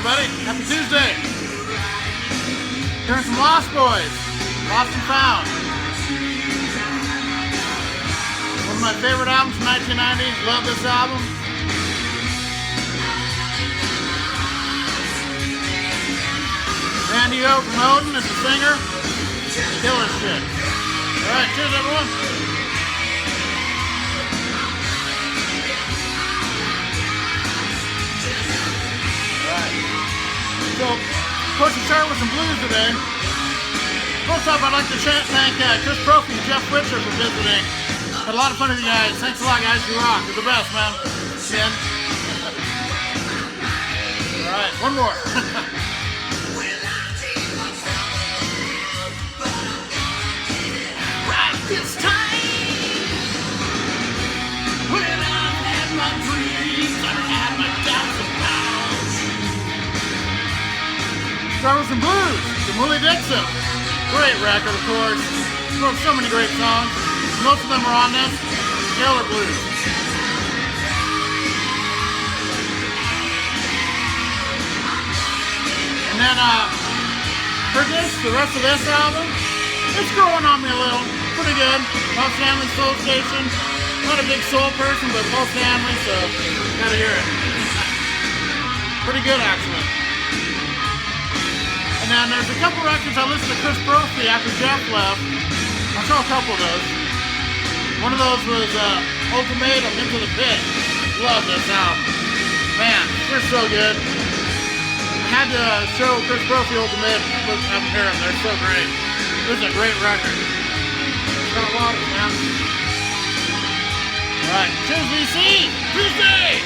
everybody. Happy Tuesday. Here's some Lost Boys. Lost and Found. One of my favorite albums from 1990s. Love this album. Randy O from Odin is the singer. Killer shit. Alright, cheers everyone. So, of course, we started with some blues today. First off, I'd like to thank Chris Brophy and Jeff Witcher for visiting. Had a lot of fun with you guys. Thanks a lot, guys. You rock. You're the best, man. Sin. All right, one more. Right this time, when I've had my dreams, I've had my doubts about. Start with some blues, some Willie Dixon. Great record, of course. Wrote so many great songs. Most of them are on this. Killer blues. And then, for this, the rest of this album, it's growing on me a little. Pretty good. Paul Stanley Soul Station. Not a big soul person, but Paul Stanley, so gotta hear it. Pretty good, actually. And then there's a couple records I listened to Chris Brophy after Jeff left. I'll show a couple of those. One of those was Ultimatum, Into the Pit. Love this album. Man, they're so good. I had to show Chris Brophy Ultimatum. I haven't heard them. They're so great. This is a great record. It's got a lot of them, man. Alright, cheers VC! Tuesday!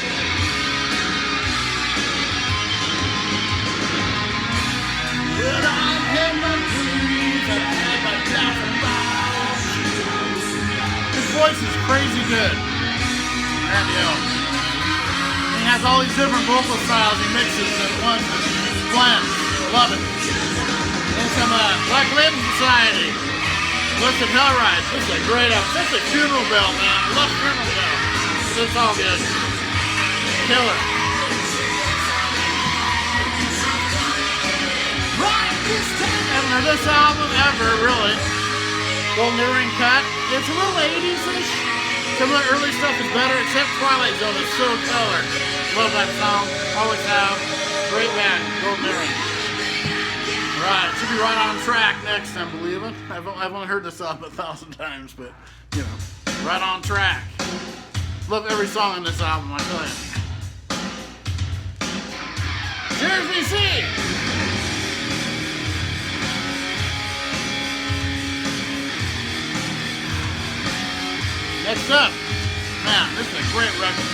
Well, I've had my dreams, I've had my doubts about you. His voice is crazy good. Randy O. He has all these different vocal styles he mixes in one blend. Love it. And some Black Label Society. Listen, Hellride. This is a great album. This is a funeral bell, man. I love funeral bell. It's all good. Killer. Haven't heard this album ever, really. Golden Earring Cut. It's a little 80s-ish. Some of the early stuff is better, except Twilight Zone is so killer. Love that song. Always have. Great band, Golden Earring. Right, should be right on track next time, believe it. I've only heard this album 1,000 times, but, you know, right on track. Love every song on this album, I tell you. Cheers, VC! Next up, man, this is a great record.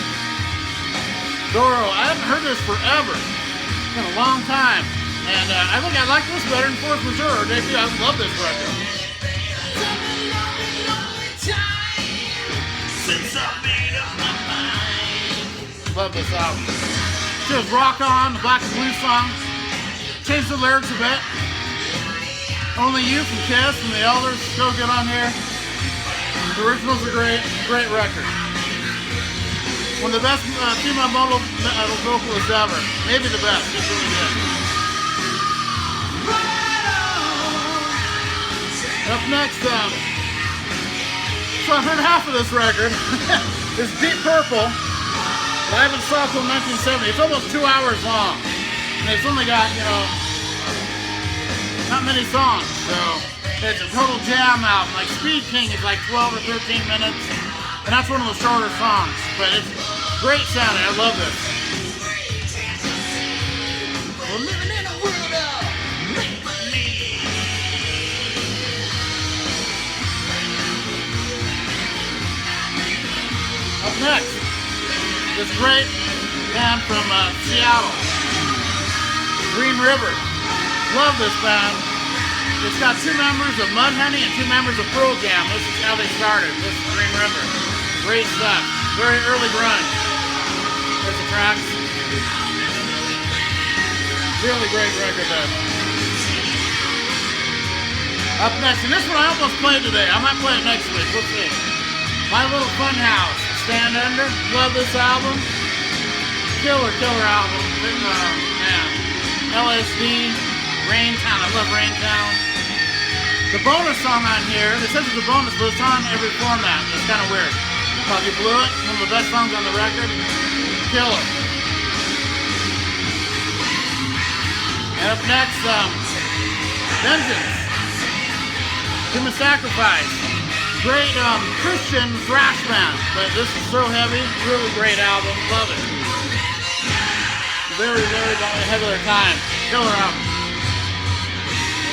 Doro, I haven't heard this forever. It's been a long time. And I think I like this better than Force Majeure debut. I love this record. Love this album. Just Rock On, the Black and Blue song. Changed the lyrics a bit. Only You from Kiss and the Elders, still good on here. The originals are great, great record. One of the best female metal vocalists ever. Maybe the best, it's really good. Up next, so I've heard half of this record. It's Deep Purple, live in Stockholm 1970. It's almost 2 hours long. And it's only got, you know, not many songs, so it's a total jam album. Like Speed King is like 12 or 13 minutes, and that's one of the shorter songs. But it's great sounding. I love this. We're living in a world of make-believe. Up next, this great band from Seattle, Green River. Love this band. It's got 2 members of Mudhoney and 2 members of Pearl Jam. This is how they started. This is Green River. Great stuff. Very early grunge. There's the tracks. Really great record though. Up next, and this one I almost played today. I might play it next week. We'll see. My Little Funhouse. Stand Under. Love this album. Killer album. Man. LSD, Rain Town. I love Rain Town. The bonus song on here, it says it's a bonus, but it's on every format. It's kind of weird. Called You Blew It, one of the best songs on the record. Killer. And up next, Vengeance. Human Sacrifice. Great Christian thrash band, but this is so heavy. Really great album. Love it. Very, very ahead of their time. Killer album.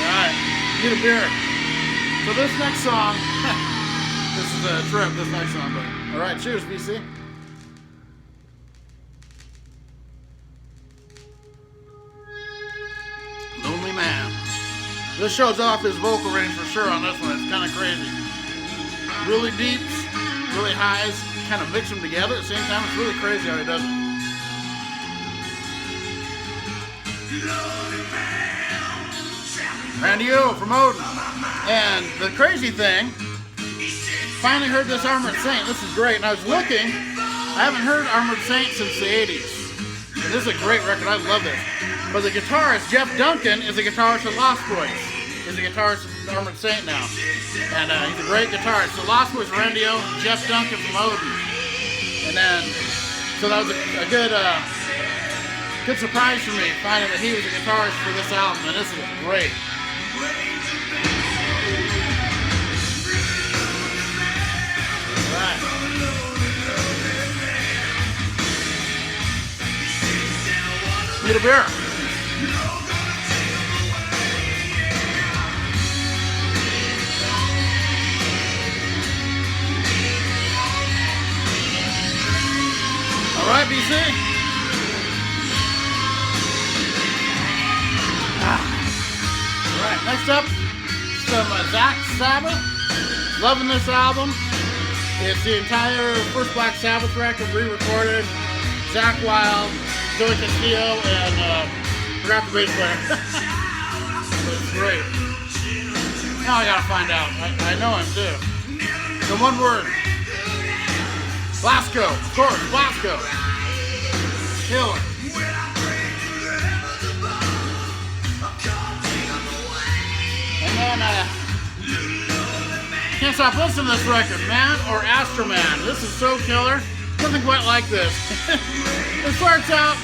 Alright, get a beer. So this next song, this is a trip, this next song. But alright, cheers, BC. Lonely Man. This shows off his vocal range for sure on this one. It's kind of crazy. Really deeps, really highs, kind of mix them together at the same time. It's really crazy how he does it. Randy O from Odin. And the crazy thing, finally heard this Armored Saint. This is great. And I was looking, I haven't heard Armored Saint since the 80s. And this is a great record. I love this. But the guitarist, Jeff Duncan, is a guitarist of Lost Boys. He's a guitarist of Armored Saint now. And he's a great guitarist. So Lost Boys, Randy O, Jeff Duncan from Odin. And then, so that was a good surprise for me, finding that he was a guitarist for this album. And this is great. Alright. Need a beer. Alright, BC. Alright, next up, some Zach Sabbath. Loving this album. It's the entire first Black Sabbath record re-recorded. Zach Wild, Joey Castillo, and forgot the bass player. But it's great. Now I gotta find out. I know him too. So one word. Blasco, of course, Blasco. Killer. And then, can't stop listening to this record, Man or Astroman. This is so killer. Nothing quite like this. It starts out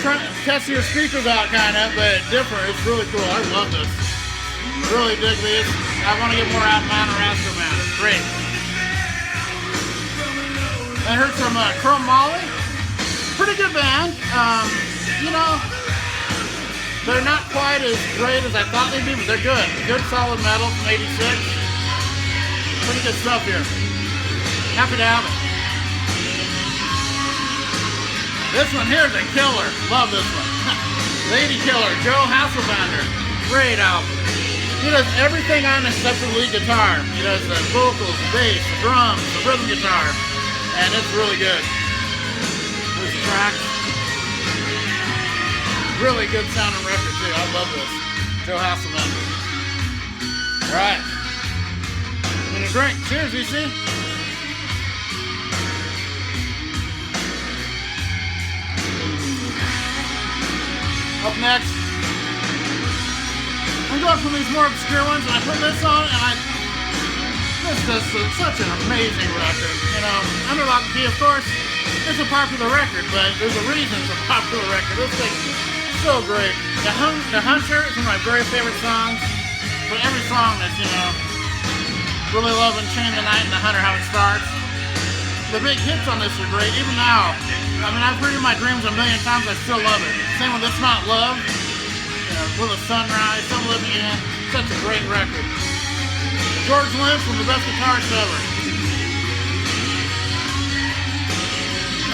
trying to test your speakers out, kind of, but different. It's really cool. I love this. Really dig these. I want to get more out of Man or Astroman. It's great. I heard some Chrome Molly. Pretty good band. You know, they're not quite as great as I thought they'd be, but they're good. Good solid metal from '86. Pretty good stuff here. Happy to have it. This one here is a killer. Love this one. Lady Killer, Joe Hasselbander. Great album. He does everything on except the lead guitar. He does the vocals, the bass, the drums, the rhythm guitar. And it's really good. There's the tracks. Really good sounding record too. I love this. Joe Hasselbander. Alright. I'm gonna drink. Cheers, EC. Up next, I'm going from these more obscure ones, and I put this on, and this is such an amazing record. You know, Under Lock and Key, of course, it's a popular record, but there's a reason it's a popular record. This thing is so great. The Hunter is one of my very favorite songs, but every song that's, you know, really loving Chain the Night and The Hunter, how it starts. The big hits on this are great, even now. I mean, I've heard it in my dreams a million times, I still love it. Same with It's Not Love, you know, Will the Sunrise, Some Living In, such a great record. George Lynch, one of the best guitarists ever.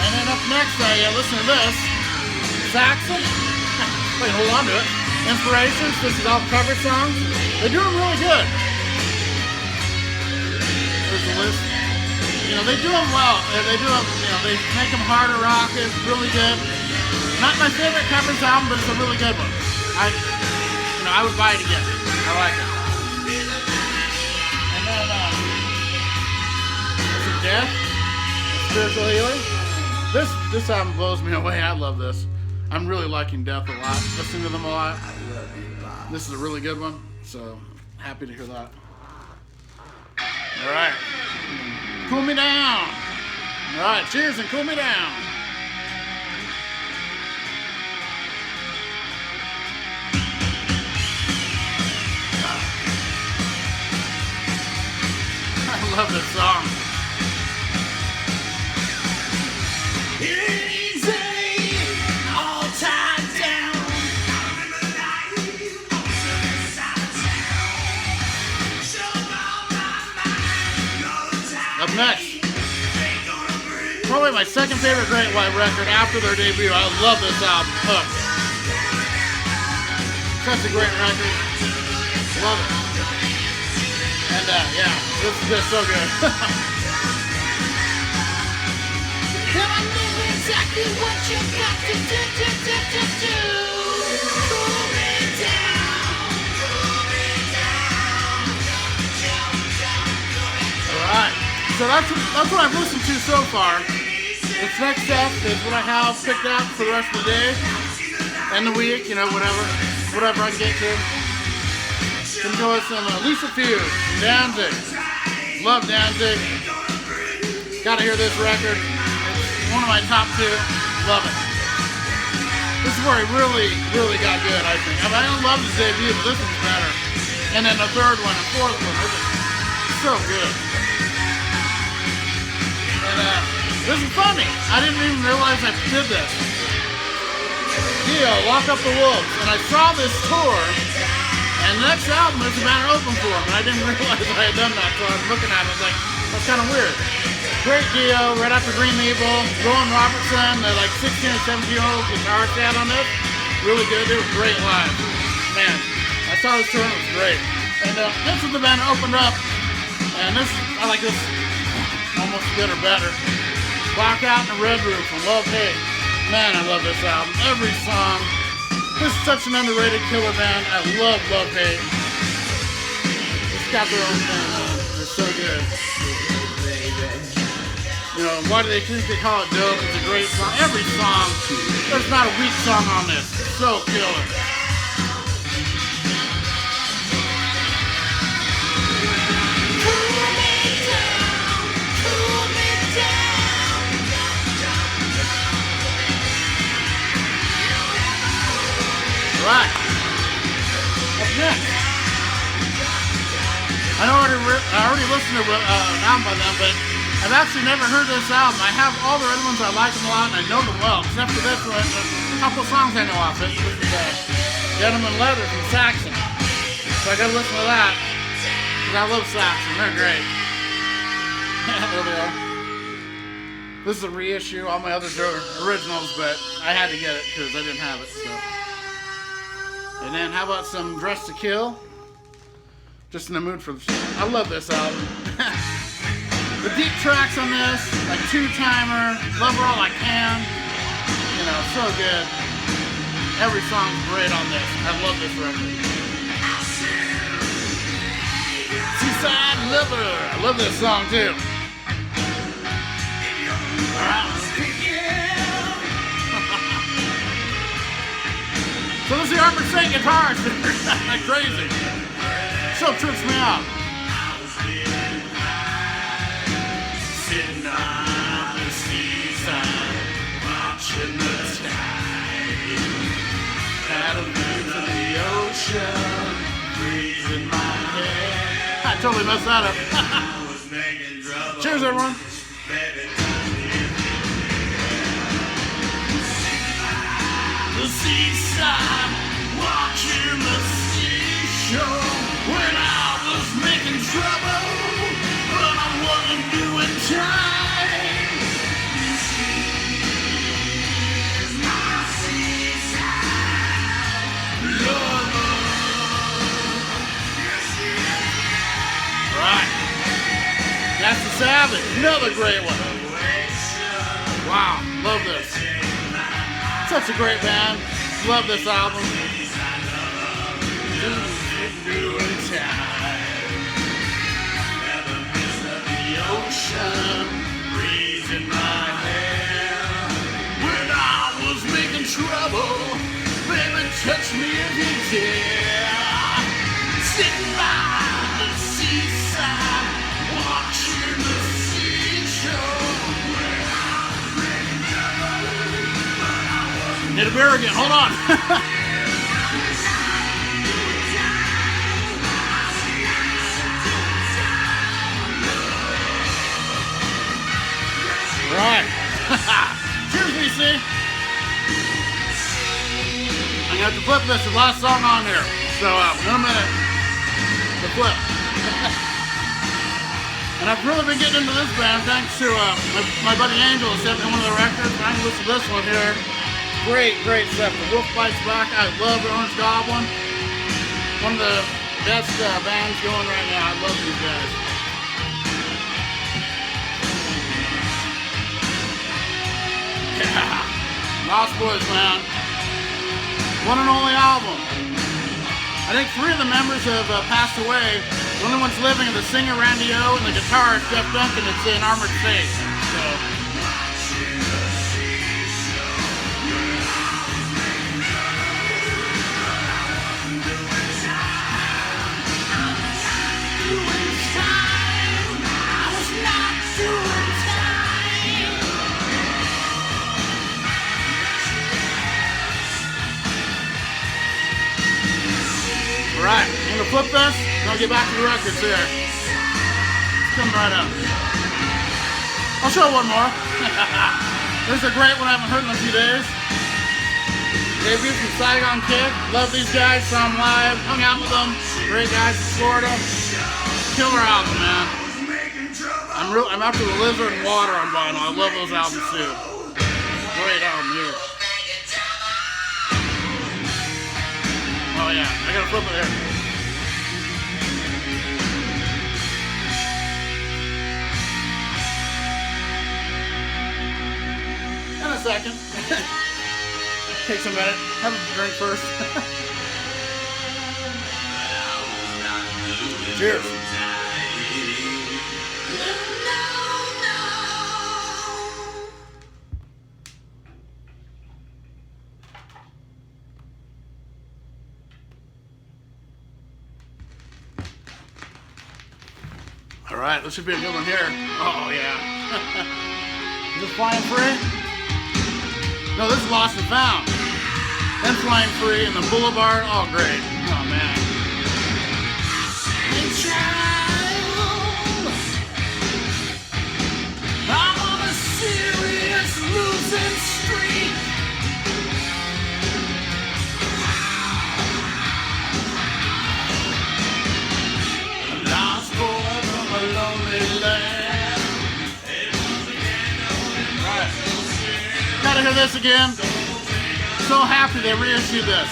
And then up next, I listen to this. Saxon. Wait, hold on to it. Inspirations, this is all cover songs. They do them really good. There's the list. You know, they do them well. They do them, you know, they make them harder rock. It's really good. Not my favorite covers album, but it's a really good one. I would buy it again. I like it. And then, there's some Death, Spiritual Healing. This album blows me away. I love this. I'm really liking Death a lot, listening to them a lot. This is a really good one, so happy to hear that. All right, Cool Me Down. All right, cheers and cool me down. I love this song. Up next, probably my second favorite Great White record after their debut. I love this album, Hook. Such a great record. Love it. And yeah, this is just so good. And I know exactly what you got to do. Cool me down. All right. So that's what I've listened to so far. This next step is what I have picked out for the rest of the day and the week, you know, whatever I can get to. Gonna go with some Lisa Fuse from Danzig. Love Danzig. Gotta hear this record. It's one of my top two. Love it. This is where he really got good, I think. I mean, I don't love his debut, but this one's better. And then the third one and fourth one, it's so good. And this is funny. I didn't even realize I did this. Dio, Lock Up the Wolves. And I saw this tour, and the next album is the banner open for him, and I didn't realize I had done that, so I was looking at it, I was like, that's kind of weird. Great Dio, right after Green Evil, Rowan Robertson, the like 16 or 17-year-old guitarist they had on this. Really good. They were great live. Man, I saw this tour and it was great. And this is the band that opened up, and this, I like this almost good or better. Blackout and the Red Roof from Love Hate. Man, I love this album. Every song. This is such an underrated killer band. I love Love Hate. It's got their own thing, man. They're so good. You know, why do they think they call it dope? It's a great song. Every song. There's not a weak song on this. It's so killer. Right. Up next. I already listened to an album by them, but I've actually never heard this album. I have all the other ones. I like them a lot, and I know them well, except for this one. A couple songs I know off it. This is Gentleman Leather from Saxon. So I gotta listen to that, because I love Saxon. They're great. There they are. This is a reissue. All my others are originals, but I had to get it because I didn't have it. So. And then how about some Dress to Kill? Just in the mood for this. I love this album. The deep tracks on this, like Two-Timer, Love Her All I Can. You know, so good. Every song's great on this. I love this record. Seaside Lover. I love this song too. Alright. So this is the Armored Saint guitars. Like crazy. So trips me out. Sitting on the seaside, watching the tide. Had a view of the ocean, breathing my head. I totally messed that up. Cheers, everyone. The seaside, watching the seashore. When I was making trouble, but I wasn't doing time. This is my seaside lover. Right. That's the Savage. Another great one. Wow, love this. Such a great band. Love this album. Ocean, breeze in my hair. When I was making trouble, touch me if you dare. Sitting by the seaside, watching the seashore. Need a beer again, hold on. Right. Cheers, BC. I'm gonna have to flip this, the last song on here. So, in a minute, the flip. And I've really been getting into this band thanks to my buddy Angel who sent me one of the records. And I can listen to this one here. Great, great stuff. The Wolf Bites Back. I love the Orange Goblin. One of the best bands going right now. I love these guys. Yeah. Lost Boys, man. One and only album. I think 3 of the members have passed away. The only ones living are the singer Randy O and the guitarist Jeff Duncan that's in Armored Face. So. Alright, I'm going to flip this, and I'll get back to the records here. It's coming right up. I'll show one more. This is a great one I haven't heard in a few days. Debuts from Saigon Kid. Love these guys, saw them live, hung out with them. Great guys from Florida. Killer album, man. I'm after the Lizard and Water on vinyl. I love those albums too. Great album here. Oh yeah, I gotta flip it here. In a second. Takes a minute. Have a drink first. Cheers. All right, this should be a good one here. Oh, yeah. Is this Flying Free? No, this is Lost and Found. Then Flying Free and the Boulevard. Oh, great. Oh, man. I'm on a serious losing streak. Gotta hear this again. So happy they reissued this.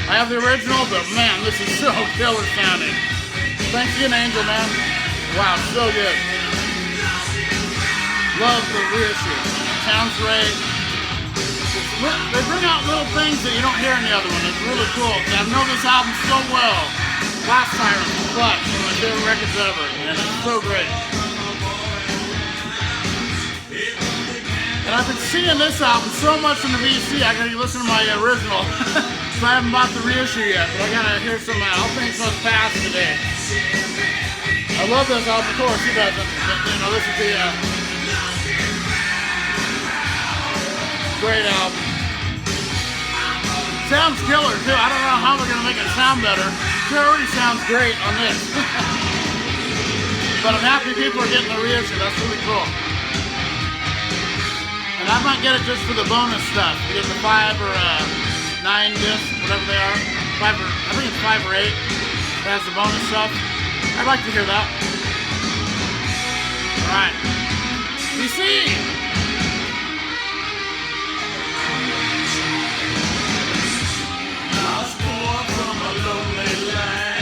I have the original, but man, this is so killer sounding. Thanks again, Angel, man. Wow, so good. Love the reissue. Sounds great. They bring out little things that you don't hear in the other one. It's really cool. I know this album so well. Last Siren, Clutch, one of my favorite records ever, and it's so great. And I've been seeing this album so much in the VC, I gotta listen to my original. So I haven't bought the reissue yet, but I gotta hear some All Things Must Pass today. I love this album, of course, who doesn't? But, you know, this is the great album. Sounds killer, too. I don't know how they're gonna make it sound better. It already sounds great on this. But I'm happy people are getting the reissue, that's really cool. And I might get it just for the bonus stuff. You get the 5 or 9 discs, whatever they are. I think it's 5 or 8. That has the bonus stuff. I'd like to hear that. Alright. BC! Lost boy from a lonely land.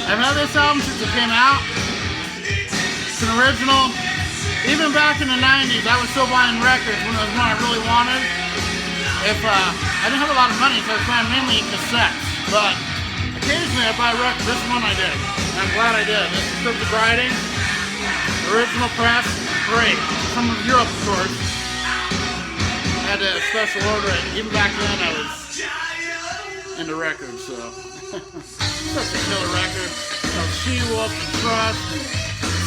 I've had this album since it came out. It's an original. Even back in the 90s, I was still buying records when it was one I really wanted. I didn't have a lot of money, so I was buying mainly cassettes. But occasionally I buy records. This one I did. And I'm glad I did. This is Cryptic Writing. Original press. great. From Europe, of course. I had a special order, and even back then I was into records, so. Such a killer record. You know, She-Wolf and Trust and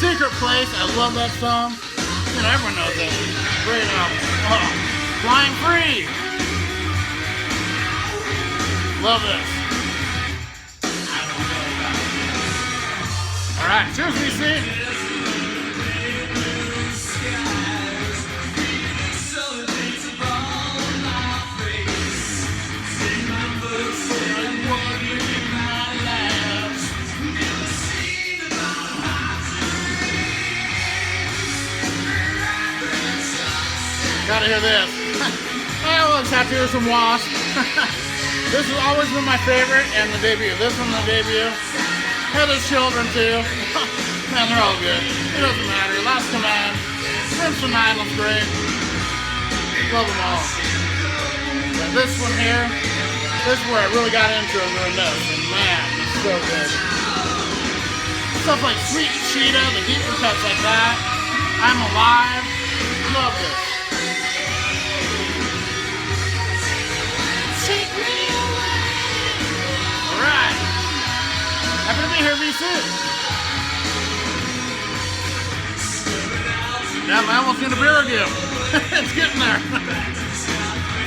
Secret Place. I love that song. You know, everyone knows that. Great album. Oh, Flying Free. Love this. All right, cheers, BC. Gotta hear this. I always have to hear some Wasp. This has always been my favorite, and the debut. This one, the debut. Heather's Children, too. Man, they're all good. It doesn't matter. Last Command. Crimson Island's great. Love them all. But this one here, this is where I really got into it during this. And man, it's so good. Stuff like Sweet Cheetah, the deeper cuts like that. I'm Alive. Love this. Alright. Happy to be here, VC. Yeah, I almost need a beer again. It's getting there.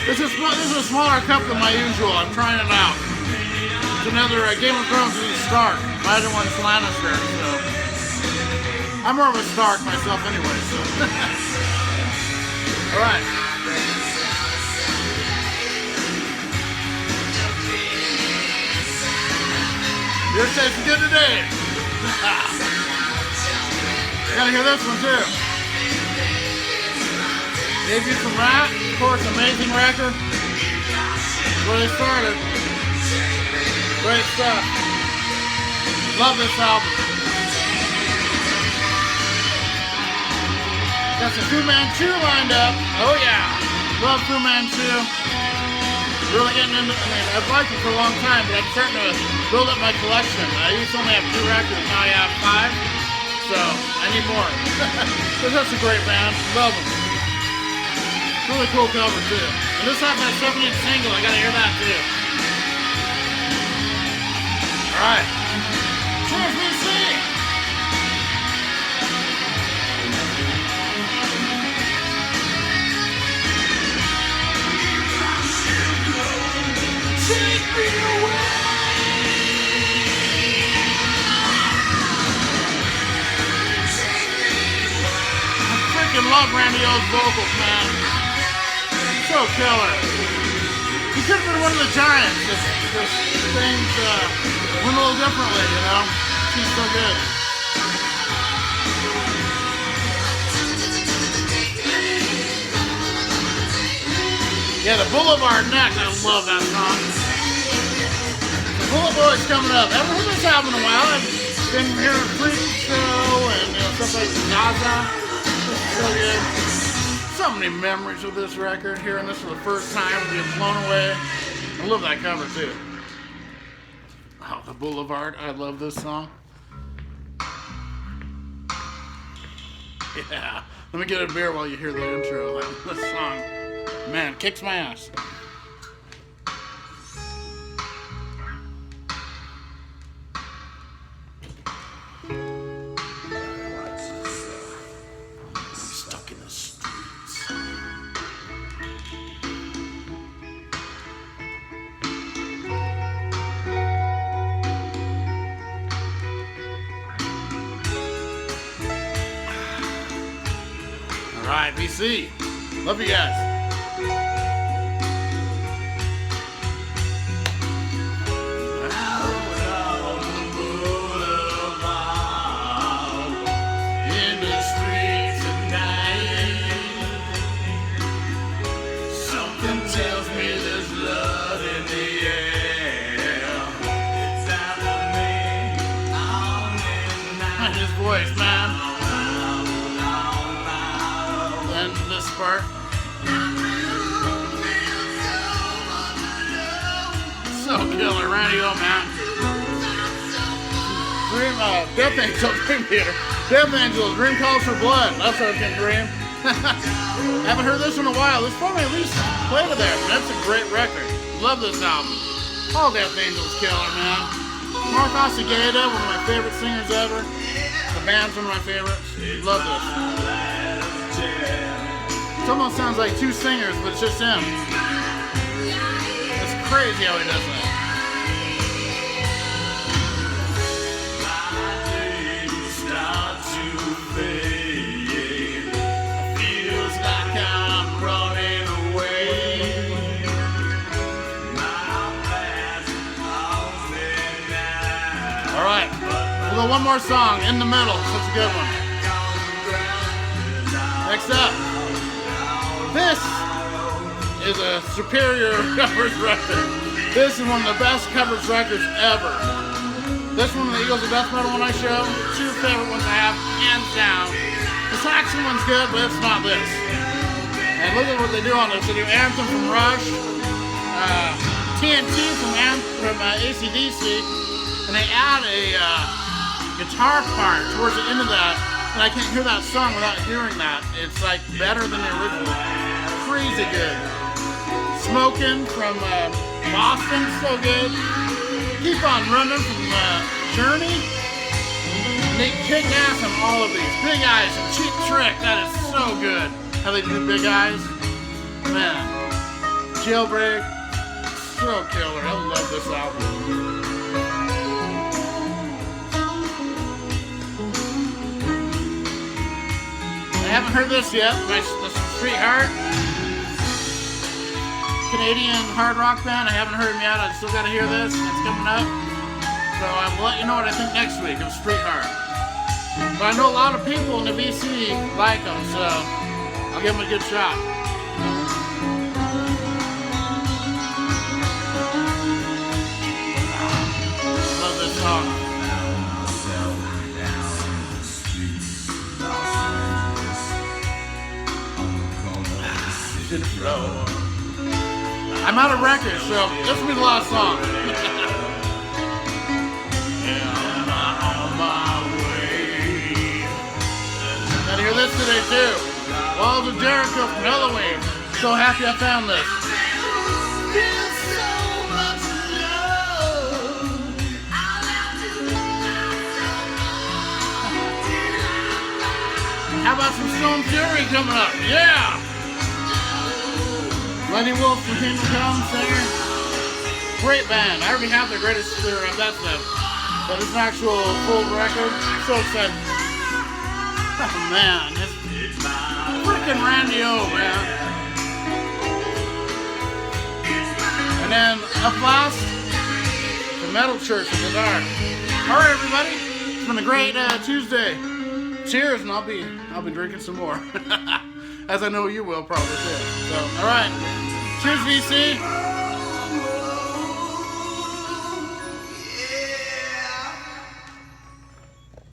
This is a smaller cup than my usual. I'm trying it out. It's another Game of Thrones with Stark. I didn't want Lannister, so. I'm more of a Stark myself anyway, so. Alright. Your tasting good today. Gotta hear this one too. Debut from Rat, of course, amazing record. Where they started. Great stuff. Love this album. Got some Fu Manchu lined up. Oh yeah. Love Fu Manchu. Really getting into, I've liked it for a long time, but I'm starting to build up my collection. I used to only have 2 records, now I have 5, so I need more. But that's a great band, love them. Really cool cover too. And this has that 7-inch single, I gotta hear that too. Alright. Cheers, BC! Take me away. I freaking love Randy O's vocals, man. So killer. He could have been one of the Giants if things went a little differently, you know? She's so good. Yeah, the Boulevard Neck, I love that song. The Bullet Boy's coming up. I haven't heard this album in a while. I've been hearing Freak Show and stuff like Gaza. This is so good. So many memories of this record. Hearing this for the first time, being blown away. I love that cover too. Oh, the Boulevard. I love this song. Yeah. Let me get a beer while you hear the intro. This song. Man, kicks my ass. Stuck in the streets. All right, BC. Love you guys. Voice, man. And this part. So killer, Randy O, man. Death Angel Dream Theater. Death Angel, Dream Calls for Blood. That's our dream. Haven't heard this in a while. This probably at least played it there. That's a great record. Love this album. All Death Angel's killer, man. Mark Ossegeda, one of my favorite singers ever. The band's one of my favorites. Love this. It almost sounds like two singers, but it's just him. It's crazy how he does that. Alright, we'll go one more song, In the Middle. That's a good one. Next up, this is a superior covers record. This is one of the best covers records ever. This one, the Eagles of Death Metal one I showed, two favorite ones I have, hands down. The Saxon one's good, but it's not this. And look at what they do on this. They do Anthem from Rush, TNT from AC/DC, and they add a guitar part towards the end of that, and I can't hear that song without hearing that. It's like better than the original. Crazy good. Smoking from Boston, so good. Keep on Running from Journey. They kick ass on all of these. Big Eyes and Cheap Trick, that is so good. How they do Big Eyes. Man. Jailbreak, so killer. I love this album. I haven't heard this yet. This is Sweetheart. Canadian hard rock band. I haven't heard them yet. I still got to hear this. It's coming up. So I will let you know what I think next week of Sweetheart. But I know a lot of people in the BC like them, so I'll give them a good shot. Love this song. I'm out of records, so this will be the last song. Gotta hear this today too. Walls of Jericho from Halloween. So happy I found this. How about some Stone Fury coming up? Yeah! Lenny Wolf from Kingdom Come, singer. Great band. I already have their greatest best of, but it's an actual full record. So excited. Oh man, it's freaking Randy O, man. And then up last, the Metal Church in the Dark. All right, everybody. It's been a great Tuesday. Cheers, and I'll be drinking some more. As I know you will probably too. So, all right. Cheers, VC.